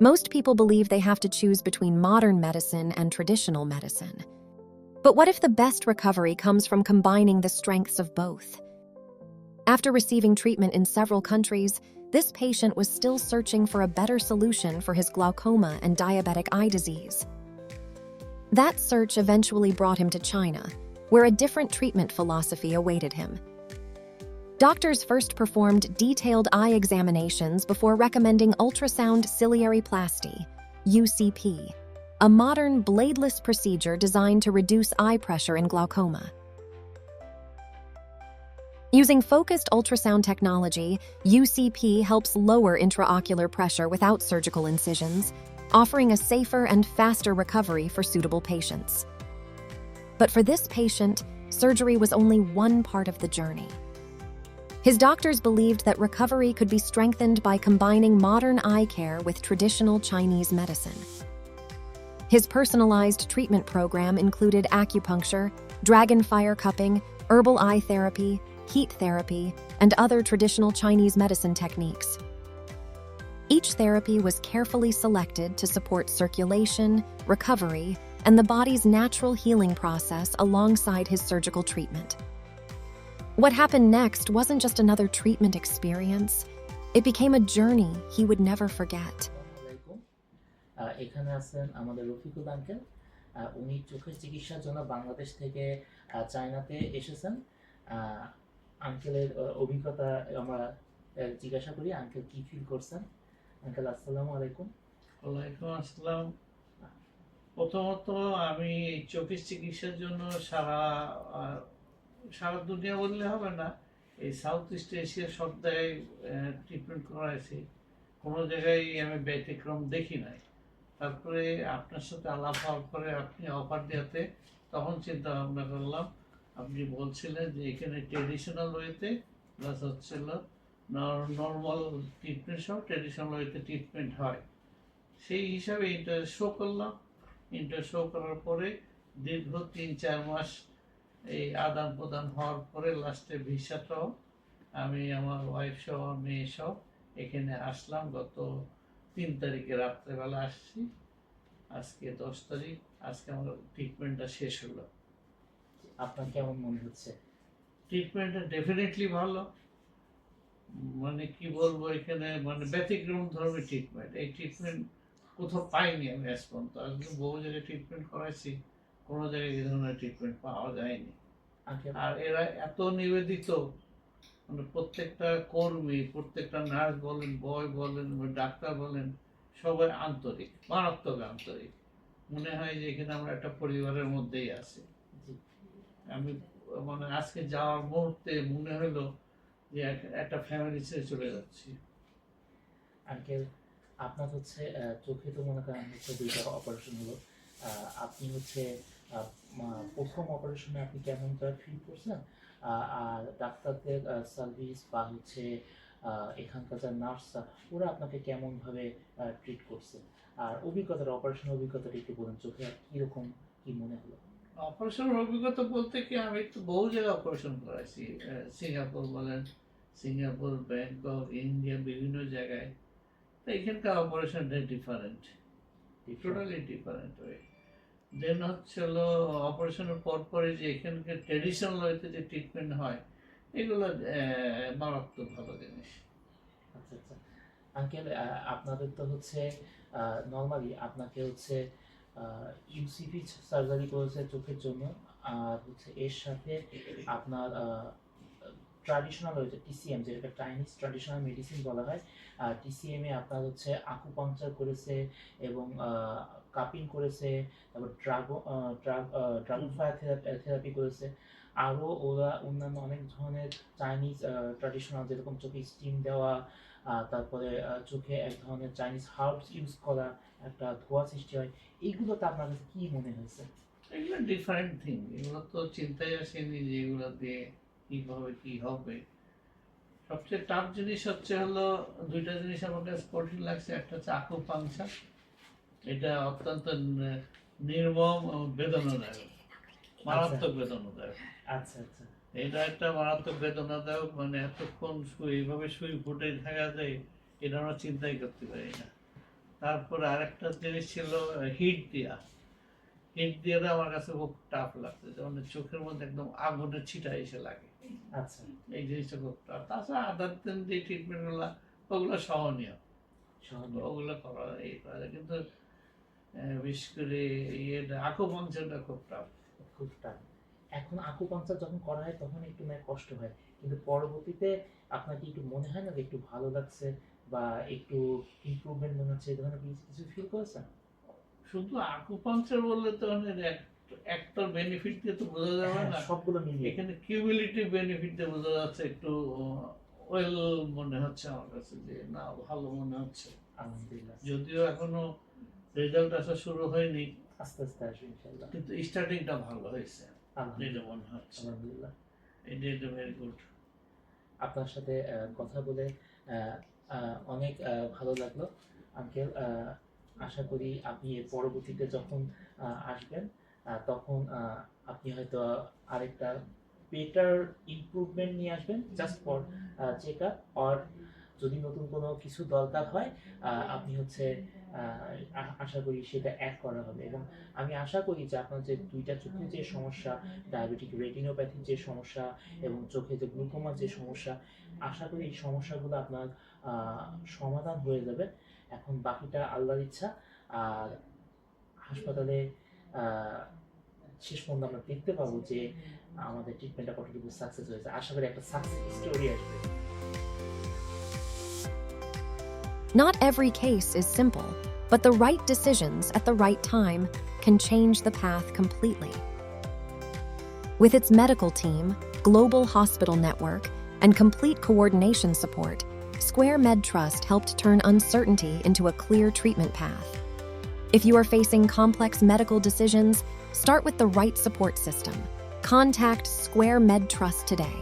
Most people believe they have to choose between modern medicine and traditional medicine. But what if the best recovery comes from combining the strengths of both? After receiving treatment in several countries, this patient was still searching for a better solution for his glaucoma and diabetic eye disease. That search eventually brought him to China, where a different treatment philosophy awaited him. Doctors first performed detailed eye examinations before recommending ultrasound ciliary-plasty, UCP, a modern bladeless procedure designed to reduce eye pressure in glaucoma. Using focused ultrasound technology, UCP helps lower intraocular pressure without surgical incisions, offering a safer and faster recovery for suitable patients. But for this patient, surgery was only one part of the journey. His doctors believed that recovery could be strengthened by combining modern eye care with traditional Chinese medicine. His personalized treatment program included acupuncture, dragonfire cupping, herbal eye therapy, heat therapy, and other traditional Chinese medicine techniques. Each therapy was carefully selected to support circulation, recovery, and the body's natural healing process alongside his surgical treatment. What happened next wasn't just another treatment experience. It became a journey he would never forget. এখানে আছেন আমাদের Rafiqul uncle. উনি চোখের চিকিৎসার জন্য বাংলাদেশ থেকে চায়নাতে এসেছেন। আঙ্কেলের অভিজ্ঞতা আমরা জিজ্ঞাসা করি, আঙ্কেল কি ফিল করছেন। আঙ্কেল আসসালামু আলাইকুম। ওয়ালাইকুম আসসালাম। প্রথমত আমি চোখের চিকিৎসার জন্য সারা দুনিয়া বললে হবে না, এই সাউথ ইস্ট এশিয়ার সব জায়গায় ট্রিটমেন্ট করাইছি, কোনো জায়গায় আমি ব্যতিক্রম দেখি নাই। তারপরে আপনার সাথে আলাপ হওয়ার পরে আপনি অফার দেওয়াতে তখন চিন্তা ভাবনা করলাম, আপনি বলছিলেন যে এখানে ট্রেডিশনাল ওয়েতে প্লাস হচ্ছিল নর্মাল ট্রিটমেন্ট সহ ট্রেডিশনাল ওয়েতে ট্রিটমেন্ট হয়। সেই হিসাবে ইন্টারেস্ট শো করলাম। ইন্টারেস্ট শো করার পরে দীর্ঘ 3-4 মাস এই আদান প্রদান হওয়ার পরে লাস্টে ভিসাটাও আমি আমার ওয়াইফ সহ মেয়ে সহ এখানে আসলাম। গত 3 তারিখে রাত্রেবেলা আসছি, আজকে 10 তারিখ, আজকে আমার ট্রিটমেন্টটা শেষ হলো। আপনার কেমন মনে হচ্ছে? ট্রিটমেন্টটা ডেফিনেটলি ভালো, মানে কি বলবো, এখানে মানে ব্যতিক্রম ধর্মী ট্রিটমেন্ট। এই ট্রিটমেন্ট কোথাও পাইনি আমি আজ পর্যন্ত। আজকে বহু জায়গায় ট্রিটমেন্ট করাইছি, কোনো জায়গায় এই ধরনের ট্রিটমেন্ট পাওয়া যায়নি। আর এরা এত নিবেদিত, মানে প্রত্যেকটা কর্মী, প্রত্যেকটা নার্স বলেন, বয় বলেন, ডাক্তার বলেন, সবাই আন্তরিক, মারাত্মক আন্তরিক। মনে হয় যে এখানে আমরা একটা পরিবারের মধ্যেই আছি। আমি মানে আজকে যাওয়ার মুহূর্তে মনে হলো যে একটা ফ্যামিলি ছেড়ে চলে যাচ্ছি। আঙ্কেল আপনার হচ্ছে চোখে তো মনে করেন হচ্ছে 2টা অপারেশন হলো। আপনি হচ্ছে প্রথম অপারেশনে আপনি কেমন ফিল করছেন, আর ডাক্তারদের সার্ভিস বা হচ্ছে এখানকার যা নার্সরা ওরা আপনাকে কেমনভাবে ট্রিট করছে, আর অভিজ্ঞতাটা, অপারেশনের অভিজ্ঞতাটা একটু বলুন। চোখে কীরকম কি মনে হলো? অপারেশনের অভিজ্ঞতা বলতে কি, আমি তো বহু জায়গায় অপারেশন করাইছি, সিঙ্গাপুর বলেন, সিঙ্গাপুর, ব্যাংকক, ইন্ডিয়া, বিভিন্ন জায়গায়। তো এখানকার অপারেশনটা ডিফারেন্ট, টোটালি ডিফারেন্ট ওয়ে। দেন হচ্ছে হলো অপারেশনের পরপরই যে এখানকার ট্রেডিশনাল ওয়েতে যে ট্রিটমেন্ট হয়, এগুলো মারাত্মক ভালো জিনিস। আচ্ছা আচ্ছা আঙ্কেল, আপনাদের তো হচ্ছে নর্মালি আপনাকে হচ্ছে ইউসিপি সার্জারি করেছে চোখের জন্য, আর হচ্ছে এর সাথে আপনার ট্র্যাডিশনাল হয়েছে টিসিএম, যেটাকে চাইনিজ ট্র্যাডিশনাল মেডিসিন বলা হয়। টিসিএমে আপনার হচ্ছে আকুপাংচার করেছে এবং কাপিং করেছে, তারপর ড্রাগন ফায়ার থেরাপি করেছে, আরও ওরা অন্যান্য অনেক ধরনের চাইনিজ ট্র্যাডিশনাল, যেরকম চোখে স্টিম দেওয়া, তারপরে চোখে এক ধরনের চাইনিজ হার্বস ইউজ করা, একটা ধোঁয়া সৃষ্টি হয়। এইগুলোতে আপনার কাছে কী মনে হয়েছে? এগুলো ডিফারেন্ট থিং, এগুলো তো চিন্তাই আসেনি যে এগুলো দিয়ে কীভাবে কী হবে। সবচেয়ে টাফ জিনিস হচ্ছে হলো 2টা জিনিস আমার কাছে কঠিন লাগছে। একটা হচ্ছে আকুপাংচার, এটা অত্যন্ত নির্মম বেদনাদায়ক, মারাত্মক বেদনাদায়ক। আচ্ছা আচ্ছা, এটা একটা মারাত্মক বেদনাদায়ক, মানে এতক্ষণ এইভাবে সুই ফুটে থাকা যায়, এটা আমরা চিন্তাই করতে পারি না। তারপরে আরেকটা জিনিস ছিল হিট দিয়াটা আমার কাছে খুব টাফ লাগছে, যেমন চোখের মধ্যে একদম আগুনের ছিটা এসে লাগে, আচ্ছা, এই জিনিসটা খুব টাফ। তাছাড়া আদার দেন যে ট্রিটমেন্টগুলো ওগুলো সহনীয়, সহনীয়। ওগুলো করা এই করা যায়। কিন্তু বিশেষ করে আকুপাংচারটা খুব টাফ। খুব টান। এখন আকুপাংচার যখন করা হয় তখন একটু না কষ্ট হয়, কিন্তু পরবর্তীতে আপনার কি একটু মনে হয় না যে একটু ভালো লাগছে বা একটু ইমপ্রুভমেন্ট মনে হচ্ছে, এই ধরনের কিছু ফিল করেছেন? শুধু আকুপাংচার বললে তো একটা বেনিফিট দিয়ে তো বোঝা যাবে হ্যাঁ, না, সবগুলো মিলিয়ে। এখানে কিউমুলেটিভ বেনিফিট দিয়ে বোঝা যাচ্ছে। একটু ওয়েল মনে হচ্ছে আমার কাছে, যে না ভালো মনে হচ্ছে। আলহামদুলিল্লাহ। যদিও এখনো রেজাল্ট আসা শুরু হয়নি, আস্তে আস্তে আসবে ইনশাআল্লাহ। কিন্তু স্টার্টিংটা ভালো হয়েছে, এটা আলহামদুলিল্লাহ। মনে হচ্ছে। আলহামদুলিল্লাহ। এটা ভেরি গুড। আপনার সাথে কথা বলে অনেক ভালো লাগলো আঙ্কেল। আশা করি আপনি এর পরবর্তীতে যখন আসবেন তখন আপনি হয়তো আরেকটা বেটার ইমপ্রুভমেন্ট নিয়ে আসবেন, just for check up, or যদি নতুন কোনো কিছু দরকার হয় আপনি হচ্ছে আশা করি সেটা অ্যাড করা হবে। এবং আমি আশা করি যে আপনার যে দুইটা চোখের যে সমস্যা, ডায়াবেটিক রেটিনোপ্যাথির যে সমস্যা এবং চোখে যে গ্লুকোমার যে সমস্যা, আশা করি এই সমস্যাগুলো আপনার সমাধান হয়ে যাবে। এখন বাকিটা আল্লাহর ইচ্ছা। আর হাসপাতালে শেষ পর্যন্ত আমরা দেখতে পাবো যে আমাদের ট্রিটমেন্টটা কতটুকু সাকসেস হয়েছে। আশা করি একটা সাকসেস স্টোরি আসবে। Not every case is simple, but the right decisions at the right time can change the path completely. With its medical team, global hospital network, and complete coordination support, Square Med Trust helped turn uncertainty into a clear treatment path. If you are facing complex medical decisions, start with the right support system. Contact Square Med Trust today.